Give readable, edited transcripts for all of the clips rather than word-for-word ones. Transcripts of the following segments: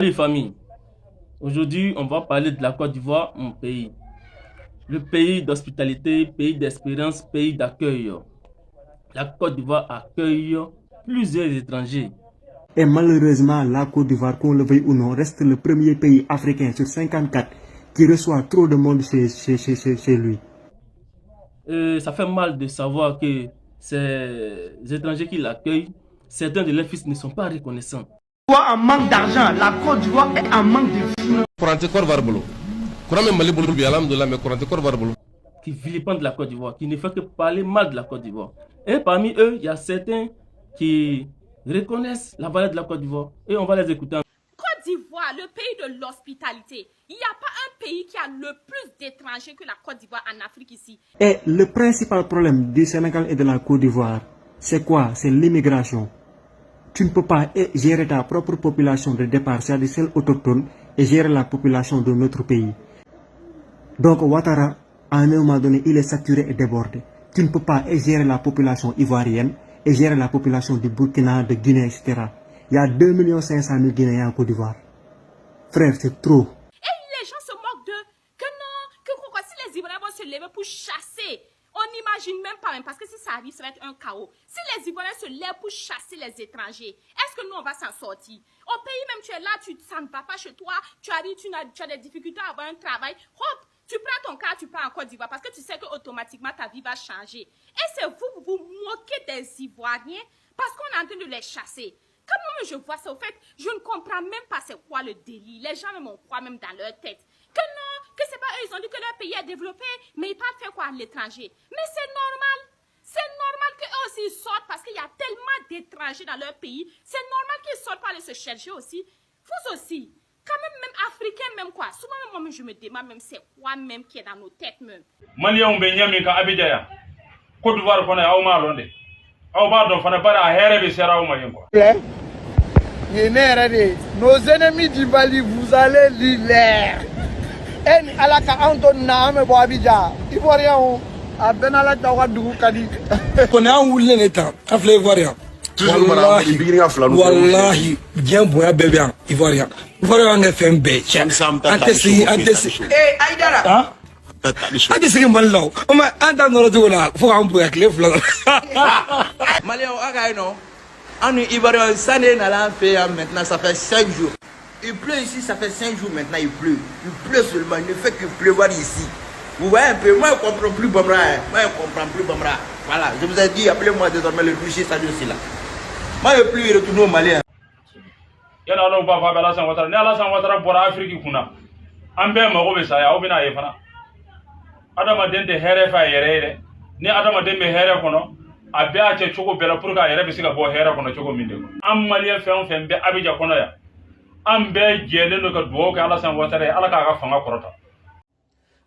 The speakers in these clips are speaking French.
Les familles, aujourd'hui on va parler de la Côte d'Ivoire, mon pays. Le pays d'hospitalité, pays d'espérance, pays d'accueil. La Côte d'Ivoire accueille plusieurs étrangers. Et malheureusement, la Côte d'Ivoire, qu'on le veuille ou non, reste le premier pays africain sur 54 qui reçoit trop de monde chez lui. Ça fait mal de savoir que ces étrangers qui l'accueillent, certains de leurs fils ne sont pas reconnaissants. En manque d'argent, la Côte d'Ivoire est en manque de finances. Qui vilipendent la Côte d'Ivoire, qui ne font que parler mal de la Côte d'Ivoire. Et parmi eux, il y a certains qui reconnaissent la valeur de la Côte d'Ivoire. Et on va les écouter. Côte d'Ivoire, le pays de l'hospitalité. Il n'y a pas un pays qui a le plus d'étrangers que la Côte d'Ivoire en Afrique ici. Et le principal problème du Sénégal et de la Côte d'Ivoire, c'est quoi? C'est l'immigration. Tu ne peux pas gérer ta propre population de départ, c'est-à-dire celle autochtone, et gérer la population de notre pays. Donc Ouattara, à un moment donné, il est saturé et débordé. Tu ne peux pas gérer la population ivoirienne et gérer la population du Burkina, de Guinée, etc. Il y a 2 500 000 Guinéens en Côte d'Ivoire. Frère, c'est trop. Et les gens se moquent d'eux. Que non, que si les Ivoiriens vont se lever pour chasser, on n'imagine même pas, parce que si ça arrive, ça va être un chaos. Si les Ivoiriens se lèvent pour chasser les étrangers, est-ce que nous, on va s'en sortir? Au pays même, tu es là, ça ne va pas chez toi, tu arrives, tu as des difficultés à avoir un travail, hop, tu prends ton cas, tu pars en Côte d'Ivoire parce que tu sais que automatiquement ta vie va changer. Et c'est vous moquez des Ivoiriens parce qu'on est en train de les chasser. Comme moi je vois ça, au fait, je ne comprends même pas c'est quoi le délit. Les gens même on croit même dans leur tête. Que non, que c'est pas eux, ils ont dit que leur pays est développé, mais ils partent faire quoi à l'étranger? Mais c'est normal. C'est normal qu'eux aussi ils sortent parce qu'il y a tellement d'étrangers dans leur pays. C'est normal qu'ils sortent pour aller se chercher aussi. Vous aussi. Quand même africain même quoi. Souvent même moi je me demande même c'est quoi même qui est dans nos têtes même. Maliens be nyami ka abidja Côte d'Ivoire fana aw ma londe aw ba do fana bara here be sera aw ma yen quoi. Nos ennemis du Mali, vous allez l'hiver. En alaka Anton na me bo Abidjan. Ivoirien on a ben alaka wa dugu kadi. On a un wulen état, un fleur ivoirien. Wallahi, bien boya bébé ivoirien. Ivoirien on fait un bête. Antesi. Eh, Aïdara. Hein? Antesi malao. On m'a entendu dans le tout là. Faut un peu avec les fleurs. Malien, non. En Ivoirien, ça n'est pas fait maintenant, ça fait 5 jours. Il pleut ici, ça fait 5 jours maintenant, il pleut. Il pleut seulement, il ne fait que pleuvoir ici. Vous voyez un peu, moi je ne comprends plus Bamra. Moi je ne comprends plus Bamra. Voilà, je vous ai dit, appelez-moi désormais le douchier Sadio Silla. Moi je ne veux plus retourner au Mali. Yana no ba fa bala san watara ne ala san watara bora Afrique kuna. Ambe mago be saya obina ye fana. Adama den de here fa yere ni adama den me here kono. Abe a che chogo bela pour ka yere be siga bo here kono chogo minde ko. Am Malien fe on fe be Abidjan kono ya. Ambe jele no ka duo ka ala san watara ala ka fanga korota.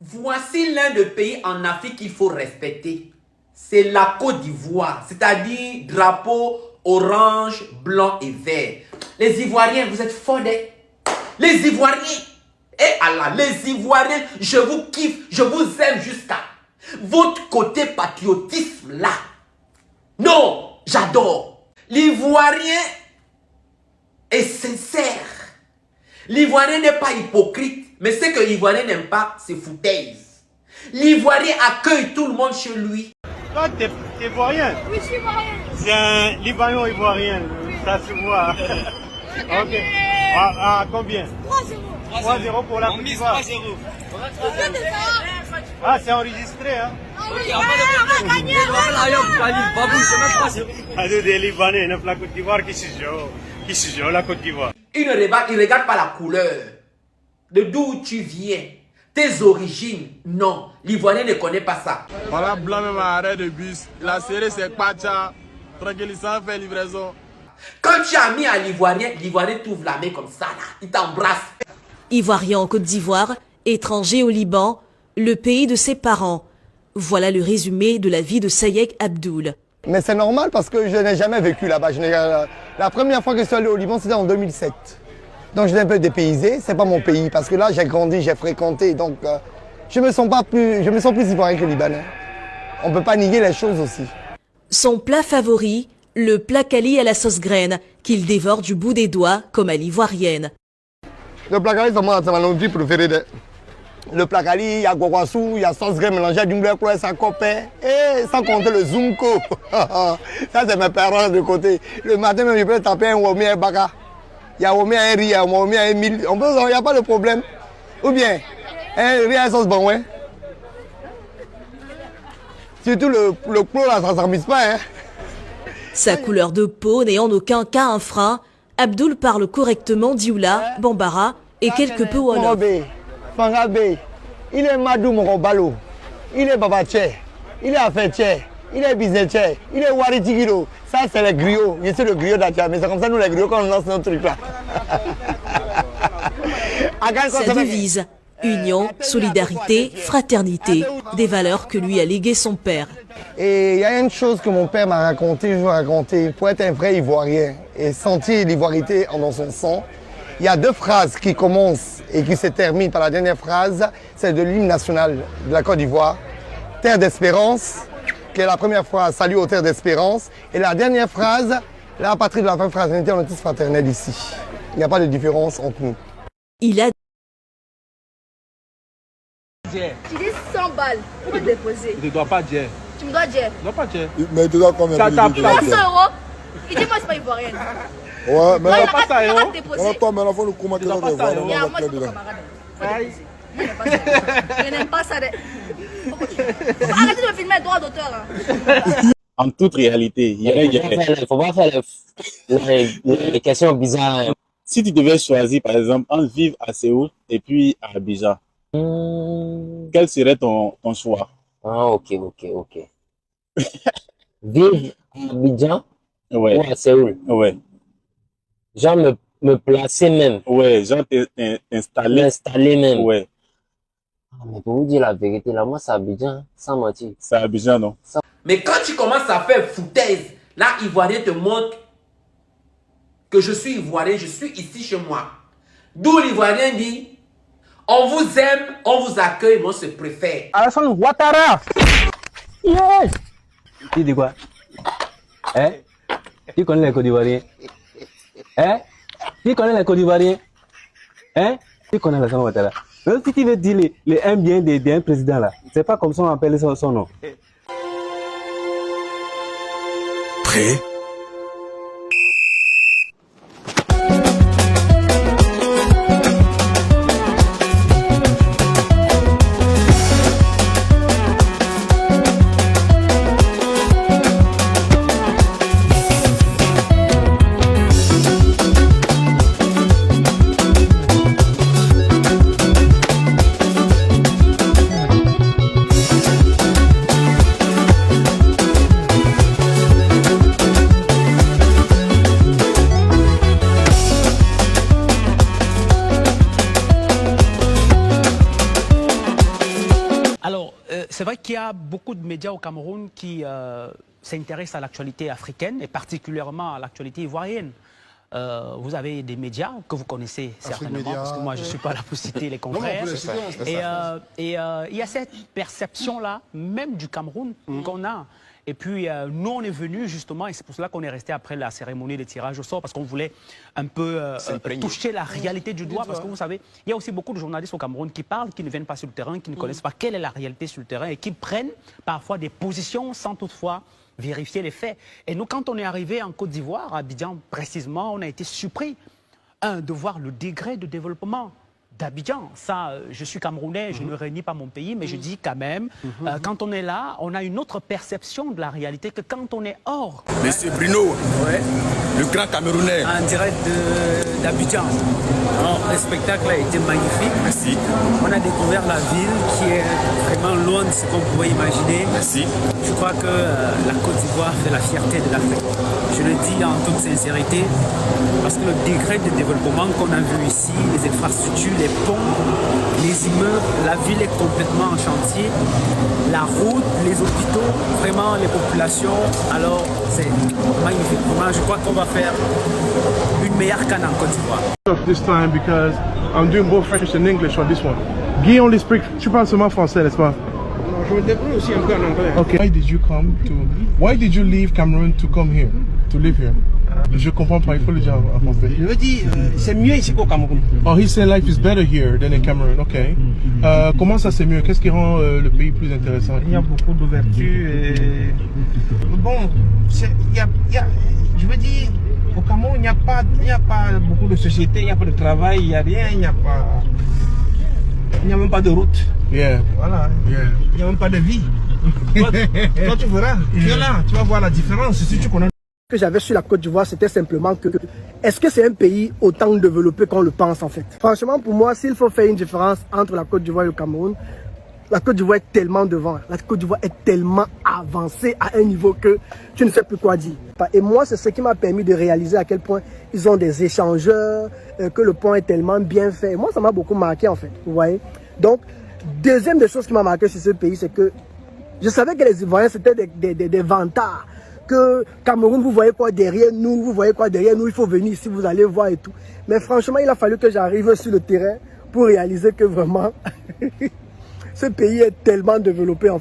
Voici l'un des pays en Afrique qu'il faut respecter. C'est la Côte d'Ivoire, c'est-à-dire drapeau orange, blanc et vert. Les Ivoiriens, vous êtes fondés. Les Ivoiriens, et Allah, les Ivoiriens, je vous kiffe, je vous aime jusqu'à votre côté patriotisme là. Non, j'adore. L'Ivoirien est sincère. L'Ivoirien n'est pas hypocrite. Mais ce que l'Ivoirien n'aime pas, c'est foutaise. L'Ivoirien accueille tout le monde chez lui. Toi, t'es ivoirien? Oui, je suis ivoirien. C'est un Libanais ivoirien, ça se voit. Ok. Ah, combien? 3-0. 3-0 pour la Côte d'Ivoire. Ah, c'est enregistré, hein? Oui, on va gagner. Des Libanais, la Côte d'Ivoire qui se joue la Côte d'Ivoire. Il ne regarde pas la couleur. De d'où tu viens, tes origines, non. L'Ivoirien ne connaît pas ça. Voilà, blanc même à arrêt de bus. La série c'est Pacha, tranquillisant, fait livraison. Quand tu as mis à l'Ivoirien, l'Ivoirien t'ouvre la main comme ça, là. Il t'embrasse. Ivoirien en Côte d'Ivoire, étranger au Liban, le pays de ses parents. Voilà le résumé de la vie de Sayek Abdoul. Mais c'est normal parce que je n'ai jamais vécu là-bas. La première fois que je suis allé au Liban, c'était en 2007. Donc je suis un peu dépaysé, c'est pas mon pays, parce que là j'ai grandi, j'ai fréquenté, donc je me sens plus ivoirien que libanais. On peut pas nier les choses aussi. Son plat favori, le plat Kali à la sauce graine, qu'il dévore du bout des doigts comme à l'ivoirienne. Le placali, c'est ma nourriture préférée. Le placali, il y a guaguassou, il y a sauce graine mélangée à du blé pour sa copain. Et sans compter le zunko. Ça, c'est mes parents de côté. Le matin, même, je peux taper un womé et baka. Il y a womé un riz, il y a womé un mil. Il n'y a pas de problème. Ou bien, un riz à sauce banouin. Surtout le clos, là, ça ne s'amuse pas. Hein. Sa couleur de peau n'ayant aucun cas un frein, Abdoul parle correctement dioula, bambara et quelque peu wolof. Fangabé, il est Madou Morobalo, il est Babaché, il est Afeché, il est Bizeché, il est Waritigiro. Ça, c'est les griots. Je suis le griot d'Atia, mais c'est comme ça, nous, les griots, quand on lance notre truc là. Sa devise, union, solidarité, fraternité, des valeurs que lui a léguées son père. Et il y a une chose que mon père m'a raconté, je veux raconter, pour être un vrai Ivoirien et sentir l'ivoirité dans son sang, il y a deux phrases qui commencent et qui se terminent par la dernière phrase, c'est de l'hymne national de la Côte d'Ivoire, Terre d'espérance, qui est la première phrase, salut aux terres d'espérance, et la dernière phrase, la patrie de la fraternité, on est tous fraternels ici. Il n'y a pas de différence entre nous. Il a Tu dis 100 balles pour me déposer. Tu ne dois pas dire. Tu me dois dire. Tu ne dois pas dire. Mais tu dois combien? Il doit 100 euros. Il dit moi je suis pas ivoirienne. Ouais, mais non, il n'a pas ça, on attend, mais il faut nous commenter dans les voix. Moi je suis pas camarade. Je n'aime pas ça. Arrêtez de filmer droit d'auteur. En toute réalité, il ne faut pas faire les questions bizarres. Si tu devais choisir, par exemple, entre vivre à Séoul et puis à Abidjan, quel serait ton choix? Ah, ok. Vivre à Abidjan ou à Séoul? Ouais. Genre me placer même. Ouais, genre t'installer. M'installer même. Ouais. Mais pour vous dire la vérité, là, moi, c'est Abidjan, sans mentir. C'est Abidjan, non? Mais quand tu commences à faire foutaise, là, Ivoirien te montre que je suis Ivoirien, je suis ici chez moi. D'où l'Ivoirien dit, on vous aime, on vous accueille, mais on se préfère. Alassane Ouattara. Yes. Tu dis quoi? Hein? Tu connais les Côte d'Ivoiriens? Hein? Tu connais les Côte d'Ivoiriens? Hein? Tu connais Alassane Ouattara? Même si tu veux dire les un bien d'un président là, c'est pas comme ça on appelle son nom. Prêt? C'est vrai qu'il y a beaucoup de médias au Cameroun qui s'intéressent à l'actualité africaine et particulièrement à l'actualité ivoirienne. Vous avez des médias que vous connaissez certainement, parce que moi je ne suis pas là pour citer les confrères. Et il y a cette perception-là, même du Cameroun, qu'on a. Et puis nous on est venus justement, et c'est pour cela qu'on est resté après la cérémonie de tirage au sort, parce qu'on voulait un peu toucher la réalité du doigt, parce que vous savez, il y a aussi beaucoup de journalistes au Cameroun qui parlent, qui ne viennent pas sur le terrain, qui ne connaissent pas quelle est la réalité sur le terrain, et qui prennent parfois des positions sans toutefois vérifier les faits. Et nous, quand on est arrivé en Côte d'Ivoire, à Abidjan précisément, on a été surpris, de voir le degré de développement d'Abidjan. Ça, je suis Camerounais, je ne réunis pas mon pays, mais je dis quand même, quand on est là, on a une autre perception de la réalité que quand on est hors. Monsieur Bruno, le grand Camerounais. En direct d'Abidjan. Le spectacle a été magnifique. Merci. On a découvert la ville qui est vraiment loin de ce qu'on pouvait imaginer. Merci. Je crois que la Côte d'Ivoire fait la fierté de l'Afrique. Je le dis en toute sincérité, parce que le degré de développement qu'on a vu ici, les infrastructures, les ponts, les immeubles, la ville est complètement en chantier. La route, les hôpitaux, vraiment les populations, alors c'est magnifique. Moi, je crois qu'on va faire une meilleure canne en Côte d'Ivoire. This time because I'm doing both French and English on this one. Guy only speak, tu parles seulement français, n'est-ce pas? Non, je me débrouille aussi un peu en anglais. Okay. Why did you leave Cameroon to come here, to live here? Je comprends pas, il faut le dire en français. Je veux dire, c'est mieux ici qu'au Cameroun. Oh, he said life is better here than in Cameroon. Ok. Comment ça c'est mieux? Qu'est-ce qui rend le pays plus intéressant? Il y a beaucoup d'ouverture et... Bon, je veux dire, au Cameroun, il n'y a pas beaucoup de sociétés, il n'y a pas de travail, il n'y a rien, il n'y a même pas de route. Yeah. Voilà. Yeah. Il n'y a même pas de vie. Toi, tu verras, tu es là, tu vas voir la différence si tu connais. Ce que j'avais sur la Côte d'Ivoire, c'était simplement que est-ce que c'est un pays autant développé qu'on le pense en fait? Franchement, pour moi, s'il faut faire une différence entre la Côte d'Ivoire et le Cameroun, la Côte d'Ivoire est tellement devant, la Côte d'Ivoire est tellement avancée à un niveau que tu ne sais plus quoi dire. Et moi, c'est ce qui m'a permis de réaliser à quel point ils ont des échangeurs, que le pont est tellement bien fait. Moi, ça m'a beaucoup marqué en fait, vous voyez. Donc, deuxième des choses qui m'a marqué sur ce pays, c'est que je savais que les Ivoiriens, c'était des vantards. Que Cameroun, vous voyez quoi derrière nous, vous voyez quoi derrière nous, il faut venir ici, vous allez voir et tout. Mais franchement, il a fallu que j'arrive sur le terrain pour réaliser que vraiment, ce pays est tellement développé en fait.